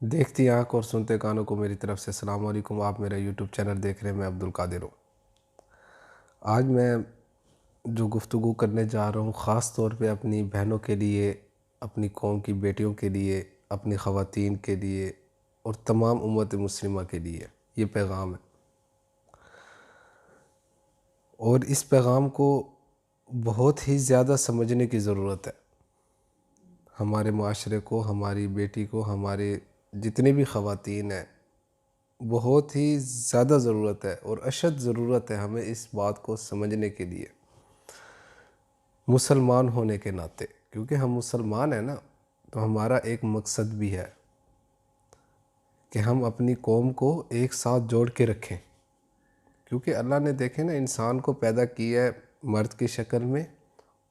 دیکھتی آنکھ اور سنتے کانوں کو میری طرف سے السلام علیکم۔ آپ میرا یوٹیوب چینل دیکھ رہے ہیں، میں عبد القادر ہوں۔ آج میں جو گفتگو کرنے جا رہا ہوں خاص طور پہ اپنی بہنوں کے لیے، اپنی قوم کی بیٹیوں کے لیے، اپنی خواتین کے لیے اور تمام امت مسلمہ کے لیے یہ پیغام ہے، اور اس پیغام کو بہت ہی زیادہ سمجھنے کی ضرورت ہے۔ ہمارے معاشرے کو، ہماری بیٹی کو، ہمارے جتنی بھی خواتین ہیں، بہت ہی زیادہ ضرورت ہے اور اشد ضرورت ہے ہمیں اس بات کو سمجھنے کے لیے، مسلمان ہونے کے ناطے، کیونکہ ہم مسلمان ہیں نا، تو ہمارا ایک مقصد بھی ہے کہ ہم اپنی قوم کو ایک ساتھ جوڑ کے رکھیں، کیونکہ اللہ نے دیکھے نا انسان کو پیدا کیا ہے مرد کی شکل میں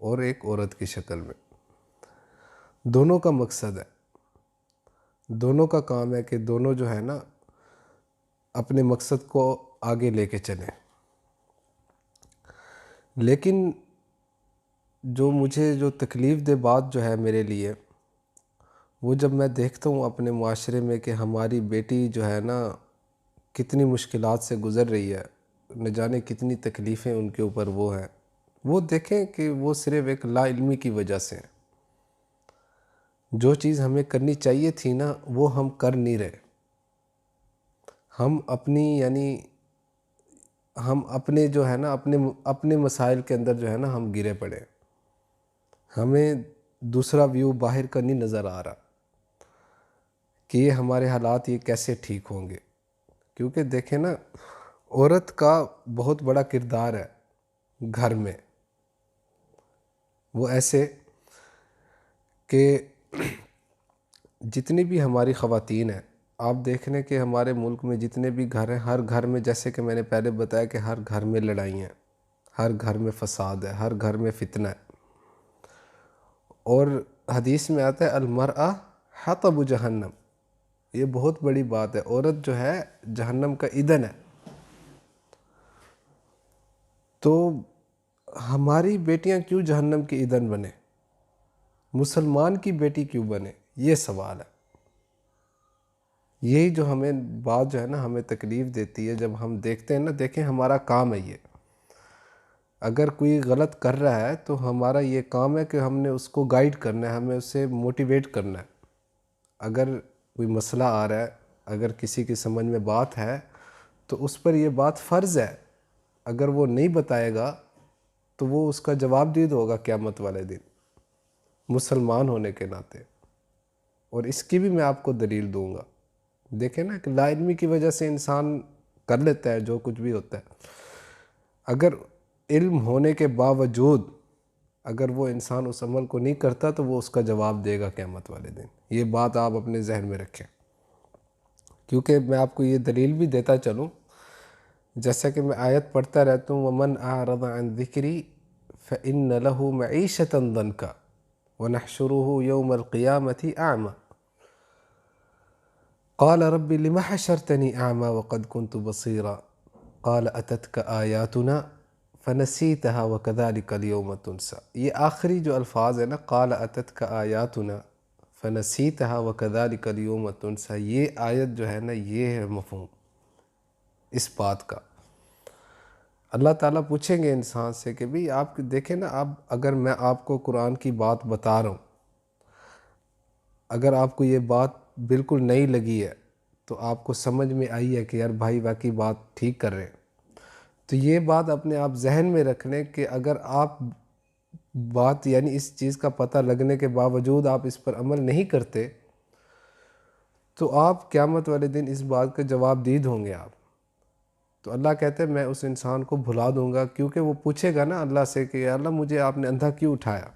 اور ایک عورت کی شکل میں۔ دونوں کا مقصد ہے، دونوں کا کام ہے کہ دونوں جو ہے نا اپنے مقصد کو آگے لے کے چلیں۔ لیکن جو تکلیف دہ بات جو ہے میرے لیے، وہ جب میں دیکھتا ہوں اپنے معاشرے میں کہ ہماری بیٹی جو ہے نا کتنی مشکلات سے گزر رہی ہے، نہ جانے کتنی تکلیفیں ان کے اوپر وہ ہیں، وہ دیکھیں کہ وہ صرف ایک لا علمی کی وجہ سے ہیں۔ جو چیز ہمیں کرنی چاہیے تھی نا، وہ ہم کر نہیں رہے۔ ہم اپنے جو ہے نا اپنے مسائل کے اندر جو ہے نا ہم گرے پڑے، ہمیں دوسرا ویو باہر کا نہیں نظر آ رہا کہ یہ ہمارے حالات یہ کیسے ٹھیک ہوں گے۔ کیونکہ دیکھیں نا، عورت کا بہت بڑا کردار ہے گھر میں، وہ ایسے کہ جتنی بھی ہماری خواتین ہیں، آپ دیکھ لیں کہ ہمارے ملک میں جتنے بھی گھر ہیں، ہر گھر میں، جیسے کہ میں نے پہلے بتایا کہ ہر گھر میں لڑائی ہیں، ہر گھر میں فساد ہے، ہر گھر میں فتنہ ہے، اور حدیث میں آتا ہے المرأة حطب جہنم، یہ بہت بڑی بات ہے، عورت جو ہے جہنم کا ایندھن ہے۔ تو ہماری بیٹیاں کیوں جہنم کی ایندھن بنے، مسلمان کی بیٹی کیوں بنے، یہ سوال ہے۔ یہی جو ہمیں بات جو ہے نا ہمیں تکلیف دیتی ہے جب ہم دیکھتے ہیں نا، دیکھیں ہمارا کام ہے یہ، اگر کوئی غلط کر رہا ہے تو ہمارا یہ کام ہے کہ ہم نے اس کو گائیڈ کرنا ہے، ہمیں اسے موٹیویٹ کرنا ہے۔ اگر کوئی مسئلہ آ رہا ہے، اگر کسی کی سمجھ میں بات ہے تو اس پر یہ بات فرض ہے، اگر وہ نہیں بتائے گا تو وہ اس کا جواب دید ہوگا قیامت والے دن، مسلمان ہونے کے ناطے۔ اور اس کی بھی میں آپ کو دلیل دوں گا۔ دیکھیں نا کہ لا علمی کی وجہ سے انسان کر لیتا ہے جو کچھ بھی ہوتا ہے، اگر علم ہونے کے باوجود اگر وہ انسان اس عمل کو نہیں کرتا تو وہ اس کا جواب دے گا قیامت والے دن۔ یہ بات آپ اپنے ذہن میں رکھیں، کیونکہ میں آپ کو یہ دلیل بھی دیتا چلوں، جیسا کہ میں آیت پڑھتا رہتا ہوں، وَمَنْ أَعْرَضَ عَنْ ذِكْرِي فَإِنَّ لَهُ مَعِيشَةً ضَنْكَ وَنَحْشُرُهُ يَوْمَ الْقِيَامَةِ أَعْمَى قَالَ رَبِّ لِمَ حَشَرْتَنِي أَعْمَى وَقَدْ كُنْتُ بَصِيرًا قَالَ أَتَتْكَ آيَاتُنَا فَنَسِيتَهَا وَكَذَلِكَ الْيَوْمَ تُنْسَى۔ یہ آخری جو الفاظ ہے نا، قَالَ أَتَتْكَ آيَاتُنَا فَنَسِيتَهَا وَكَذَلِكَ الْيَوْمَ تُنْسَى، یہ آیت جو ہے نا یہ ہے مفہوم اس بات کا۔ اللہ تعالیٰ پوچھیں گے انسان سے کہ بھئی آپ دیکھیں نا، اگر میں آپ کو قرآن کی بات بتا رہا ہوں، اگر آپ کو یہ بات بالکل نہیں لگی ہے تو آپ کو سمجھ میں آئی ہے کہ یار بھائی واقعی بات ٹھیک کر رہے ہیں، تو یہ بات اپنے آپ ذہن میں رکھ لیں کہ اگر آپ بات اس چیز کا پتہ لگنے کے باوجود آپ اس پر عمل نہیں کرتے تو آپ قیامت والے دن اس بات کا جواب دید ہوں گے آپ۔ تو اللہ کہتے ہیں میں اس انسان کو بھلا دوں گا، کیونکہ وہ پوچھے گا نا اللہ سے کہ یا اللہ مجھے آپ نے اندھا کیوں اٹھایا،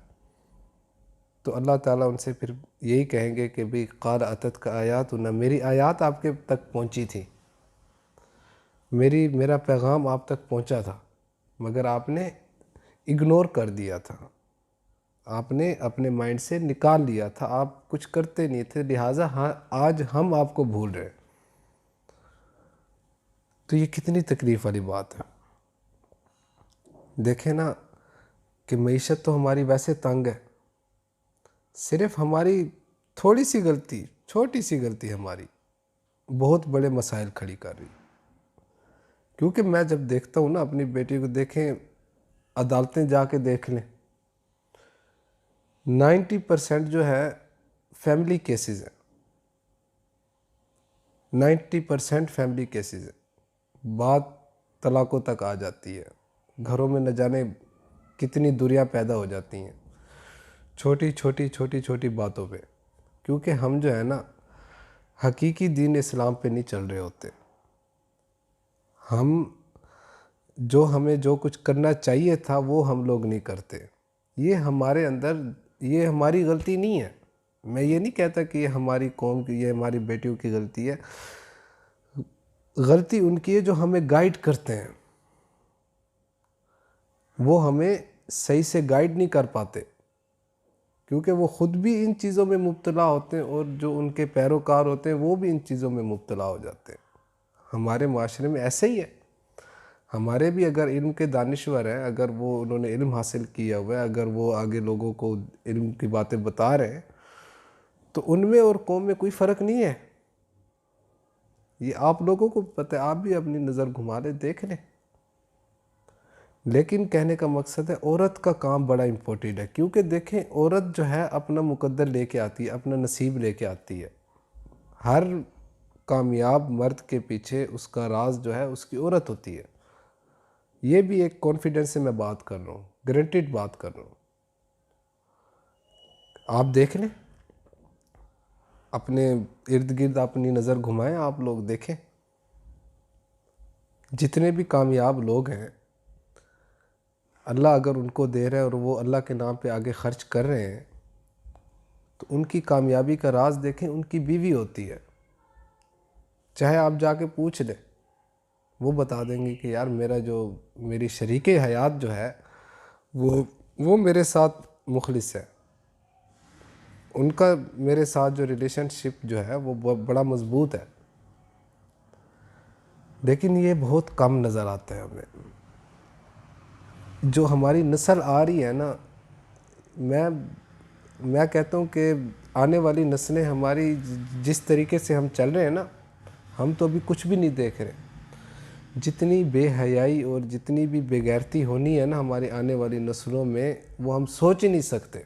تو اللہ تعالیٰ ان سے پھر یہی کہیں گے کہ بھئی قال اتتک آیاتنا، میری آیات آپ کے تک پہنچی تھی، میرا پیغام آپ تک پہنچا تھا، مگر آپ نے اگنور کر دیا تھا، آپ نے اپنے مائنڈ سے نکال لیا تھا، آپ کچھ کرتے نہیں تھے، لہٰذا آج ہم آپ کو بھول رہے ہیں۔ تو یہ کتنی تکلیف والی بات ہے۔ دیکھیں نا کہ معیشت تو ہماری ویسے تنگ ہے، صرف ہماری تھوڑی سی غلطی، چھوٹی سی غلطی ہماری بہت بڑے مسائل کھڑی کر رہی. کیونکہ میں جب دیکھتا ہوں نا اپنی بیٹی کو، دیکھیں عدالتیں جا کے دیکھ لیں، 90% جو ہے فیملی کیسز ہیں، 90% فیملی کیسز ہیں. بات طلاقوں تک آ جاتی ہے، گھروں میں نہ جانے کتنی دوریاں پیدا ہو جاتی ہیں چھوٹی چھوٹی باتوں پہ. کیونکہ ہم جو ہے نا حقیقی دین اسلام پہ نہیں چل رہے ہوتے. ہمیں جو کچھ کرنا چاہیے تھا وہ ہم لوگ نہیں کرتے. یہ ہمارے اندر، یہ ہماری غلطی نہیں ہے. میں یہ نہیں کہتا کہ یہ ہماری قوم کی، یہ ہماری بیٹیوں کی غلطی ہے. غلطی ان کی ہے جو ہمیں گائیڈ کرتے ہیں، وہ ہمیں صحیح سے گائیڈ نہیں کر پاتے، کیونکہ وہ خود بھی ان چیزوں میں مبتلا ہوتے ہیں اور جو ان کے پیروکار ہوتے ہیں وہ بھی ان چیزوں میں مبتلا ہو جاتے ہیں. ہمارے معاشرے میں ایسے ہی ہے. ہمارے بھی اگر علم کے دانشور ہیں، اگر وہ انہوں نے علم حاصل کیا ہوا ہے، اگر وہ آگے لوگوں کو علم کی باتیں بتا رہے ہیں، تو ان میں اور قوم میں کوئی فرق نہیں ہے. یہ آپ لوگوں کو پتہ ہے، آپ بھی اپنی نظر گھما لیں، دیکھ لیں. لیکن کہنے کا مقصد ہے عورت کا کام بڑا امپورٹنٹ ہے. کیونکہ دیکھیں عورت جو ہے اپنا مقدر لے کے آتی ہے، اپنا نصیب لے کے آتی ہے. ہر کامیاب مرد کے پیچھے اس کا راز جو ہے اس کی عورت ہوتی ہے. یہ بھی ایک کانفیڈنس سے میں بات کر رہا ہوں، گارنٹیڈ بات کر رہا ہوں. آپ دیکھ لیں، اپنے ارد گرد اپنی نظر گھمائیں، آپ لوگ دیکھیں جتنے بھی کامیاب لوگ ہیں، اللہ اگر ان کو دے رہے ہیں اور وہ اللہ کے نام پہ آگے خرچ کر رہے ہیں، تو ان کی کامیابی کا راز دیکھیں، ان کی بیوی ہوتی ہے. چاہے آپ جا کے پوچھ لیں، وہ بتا دیں گے کہ یار میری شریک حیات جو ہے وہ میرے ساتھ مخلص ہے. ان کا میرے ساتھ جو ریلیشن شپ جو ہے وہ بڑا مضبوط ہے. لیکن یہ بہت کم نظر آتا ہے ہمیں. جو ہماری نسل آ رہی ہے نا، میں کہتا ہوں کہ آنے والی نسلیں ہماری جس طریقے سے ہم چل رہے ہیں نا، ہم تو ابھی کچھ بھی نہیں دیکھ رہے. جتنی بے حیائی اور جتنی بھی بے غیرتی ہونی ہے نا ہماری آنے والی نسلوں میں، وہ ہم سوچ ہی نہیں سکتے.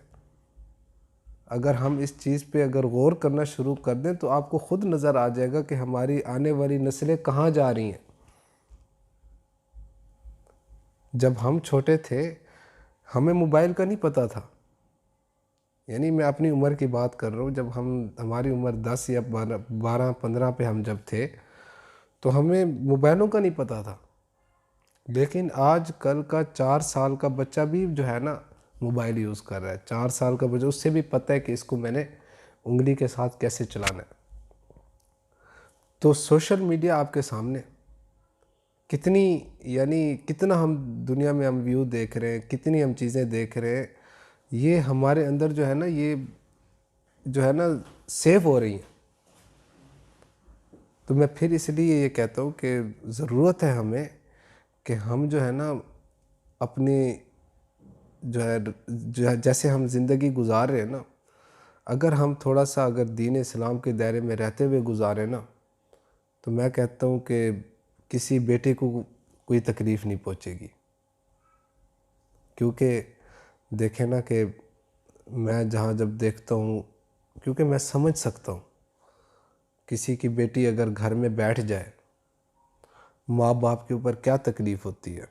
اگر ہم اس چیز پہ اگر غور کرنا شروع کر دیں تو آپ کو خود نظر آ جائے گا کہ ہماری آنے والی نسلیں کہاں جا رہی ہیں. جب ہم چھوٹے تھے ہمیں موبائل کا نہیں پتہ تھا. یعنی میں اپنی عمر کی بات کر رہا ہوں، جب ہماری عمر 10 یا 12 15 پہ ہم جب تھے تو ہمیں موبائلوں کا نہیں پتہ تھا. لیکن آج کل کا 4 سال کا بچہ بھی جو ہے نا موبائل یوز کر رہا ہے. 4 سال کا بچہ، اس سے بھی پتہ ہے کہ اس کو میں نے انگلی کے ساتھ کیسے چلانا ہے. تو سوشل میڈیا آپ کے سامنے کتنا ہم دنیا میں ہم ویو دیکھ رہے ہیں، کتنی ہم چیزیں دیکھ رہے ہیں. یہ ہمارے اندر جو ہے نا، یہ جو ہے نا سیو ہو رہی ہیں. تو میں پھر اس لیے یہ کہتا ہوں کہ ضرورت ہے ہمیں کہ ہم جو ہے نا اپنی جو ہے جیسے ہم زندگی گزار رہے ہیں نا، اگر ہم تھوڑا سا اگر دین اسلام کے دائرے میں رہتے ہوئے گزارے نا، تو میں کہتا ہوں کہ کسی بیٹے کو کوئی تکلیف نہیں پہنچے گی. کیونکہ دیکھیں نا کہ میں جہاں جب دیکھتا ہوں، کیونکہ میں سمجھ سکتا ہوں کسی کی بیٹی اگر گھر میں بیٹھ جائے، ماں باپ کے اوپر کیا تکلیف ہوتی ہے،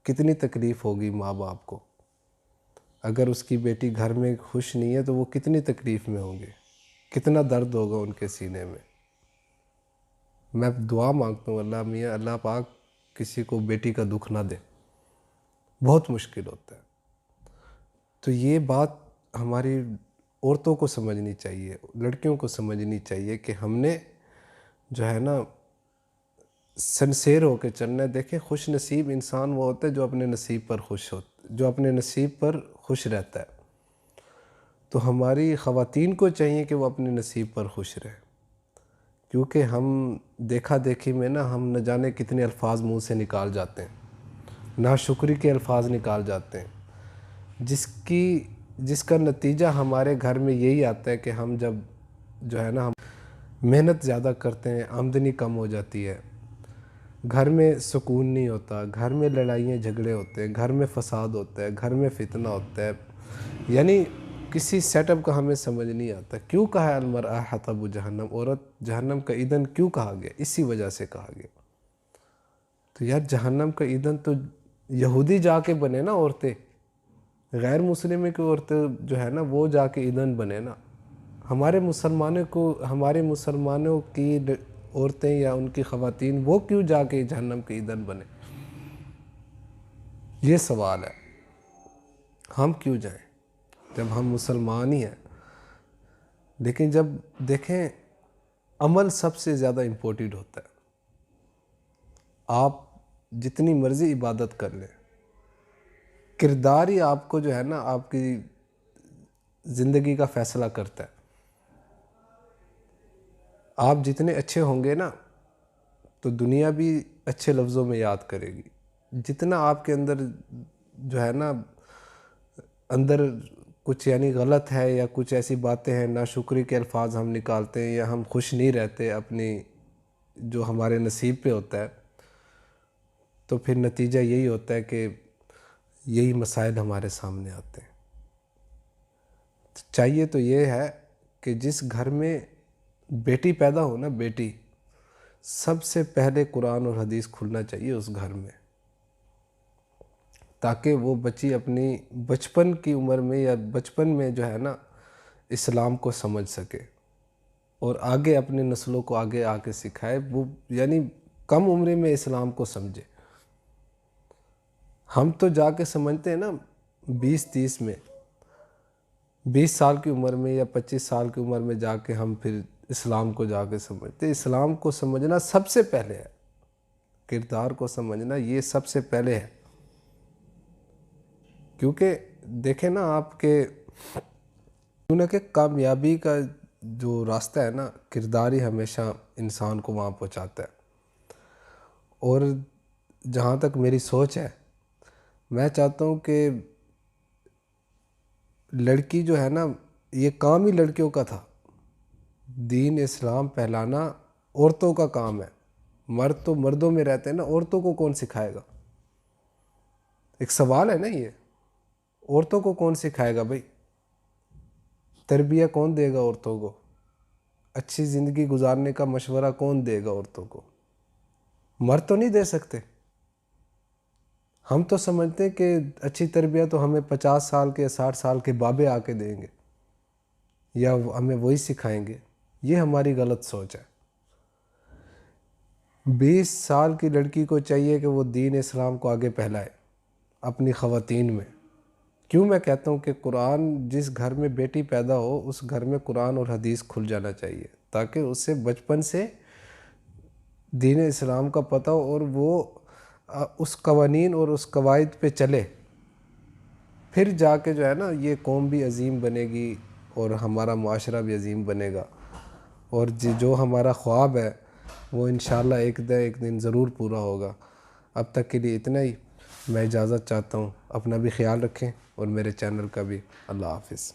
کتنی تکلیف ہوگی ماں باپ کو. اگر اس کی بیٹی گھر میں خوش نہیں ہے تو وہ کتنی تکلیف میں ہوں گے، کتنا درد ہوگا ان کے سینے میں. میں دعا مانگتا ہوں اللہ میاں، اللہ پاک کسی کو بیٹی کا دکھ نہ دے، بہت مشکل ہوتا ہے. تو یہ بات ہماری عورتوں کو سمجھنی چاہیے، لڑکیوں کو سمجھنی چاہیے کہ ہم نے جو ہے نا سنسیر ہو کے چلنا ہے. دیکھیں خوش نصیب انسان وہ ہوتا ہے جو اپنے نصیب پر خوش رہتا ہے. تو ہماری خواتین کو چاہیے کہ وہ اپنے نصیب پر خوش رہیں. کیونکہ ہم دیکھا دیکھی میں نا ہم نہ جانے کتنے الفاظ منہ سے نکال جاتے ہیں، ناشکری کے الفاظ نکال جاتے ہیں، جس کا نتیجہ ہمارے گھر میں یہی آتا ہے کہ ہم جب جو ہے نا ہم محنت زیادہ کرتے ہیں، آمدنی کم ہو جاتی ہے، گھر میں سکون نہیں ہوتا، گھر میں لڑائیاں جھگڑے ہوتے ہیں، گھر میں فساد ہوتا ہے، گھر میں فتنہ ہوتا ہے، یعنی کسی سیٹ اپ کا ہمیں سمجھ نہیں آتا۔ کیوں کہا ہے المرأہ حطب جہنم، عورت جہنم کا ایندھن کیوں کہا گیا؟ اسی وجہ سے کہا گیا۔ تو یار جہنم کا ایندھن تو یہودی جا کے بنے نا عورتیں، غیر مسلم کی عورتیں جو ہے نا وہ جا کے ایندھن بنے نا۔ ہمارے مسلمانوں کی عورتیں یا ان کی خواتین وہ کیوں جا کے جہنم کے ایندھن بنے؟ یہ سوال ہے۔ ہم کیوں جائیں جب ہم مسلمان ہی ہیں؟ لیکن جب دیکھیں عمل سب سے زیادہ امپورٹنٹ ہوتا ہے۔ آپ جتنی مرضی عبادت کر لیں، کردار ہی آپ کو جو ہے نا آپ کی زندگی کا فیصلہ کرتا ہے۔ آپ جتنے اچھے ہوں گے نا تو دنیا بھی اچھے لفظوں میں یاد کرے گی۔ جتنا آپ کے اندر جو ہے نا اندر کچھ یعنی غلط ہے یا کچھ ایسی باتیں ہیں، ناشکری کے الفاظ ہم نکالتے ہیں یا ہم خوش نہیں رہتے اپنی جو ہمارے نصیب پہ ہوتا ہے، تو پھر نتیجہ یہی ہوتا ہے کہ یہی مسائل ہمارے سامنے آتے ہیں۔ چاہیے تو یہ ہے کہ جس گھر میں بیٹی پیدا ہو نا، بیٹی، سب سے پہلے قرآن اور حدیث کھلنا چاہیے اس گھر میں، تاکہ وہ بچی اپنی بچپن کی عمر میں یا بچپن میں جو ہے نا اسلام کو سمجھ سکے اور آگے اپنے نسلوں کو آگے آ کے سکھائے، وہ یعنی کم عمرے میں اسلام کو سمجھے۔ ہم تو جا کے سمجھتے ہیں نا 20-30 میں، 20 سال کی عمر میں یا 25 سال کی عمر میں جا کے ہم پھر اسلام کو جا کے سمجھتے۔ اسلام کو سمجھنا سب سے پہلے ہے، کردار کو سمجھنا یہ سب سے پہلے ہے۔ کیونکہ دیکھیں نا آپ کے کہ کامیابی کا جو راستہ ہے نا، کردار ہی ہمیشہ انسان کو وہاں پہنچاتا ہے۔ اور جہاں تک میری سوچ ہے، میں چاہتا ہوں کہ لڑکی جو ہے نا، یہ کام ہی لڑکیوں کا تھا، دین اسلام پھیلانا عورتوں کا کام ہے۔ مرد تو مردوں میں رہتے ہیں نا، عورتوں کو کون سکھائے گا؟ ایک سوال ہے نا یہ، عورتوں کو کون سکھائے گا بھائی؟ تربیہ کون دے گا عورتوں کو؟ اچھی زندگی گزارنے کا مشورہ کون دے گا عورتوں کو؟ مرد تو نہیں دے سکتے۔ ہم تو سمجھتے ہیں کہ اچھی تربیہ تو ہمیں 50 سال کے 60 سال کے بابے آ کے دیں گے یا ہمیں وہی سکھائیں گے۔ یہ ہماری غلط سوچ ہے۔ 20 سال کی لڑکی کو چاہیے کہ وہ دین اسلام کو آگے پھیلائے اپنی خواتین میں۔ کیوں میں کہتا ہوں کہ قرآن جس گھر میں بیٹی پیدا ہو اس گھر میں قرآن اور حدیث کھل جانا چاہیے، تاکہ اسے بچپن سے دین اسلام کا پتہ ہو اور وہ اس قوانین اور اس قواعد پہ چلے، پھر جا کے جو ہے نا یہ قوم بھی عظیم بنے گی اور ہمارا معاشرہ بھی عظیم بنے گا، اور جو ہمارا خواب ہے وہ انشاءاللہ ایک دن ضرور پورا ہوگا۔ اب تک کے لیے اتنا ہی، میں اجازت چاہتا ہوں۔ اپنا بھی خیال رکھیں اور میرے چینل کا بھی۔ اللہ حافظ۔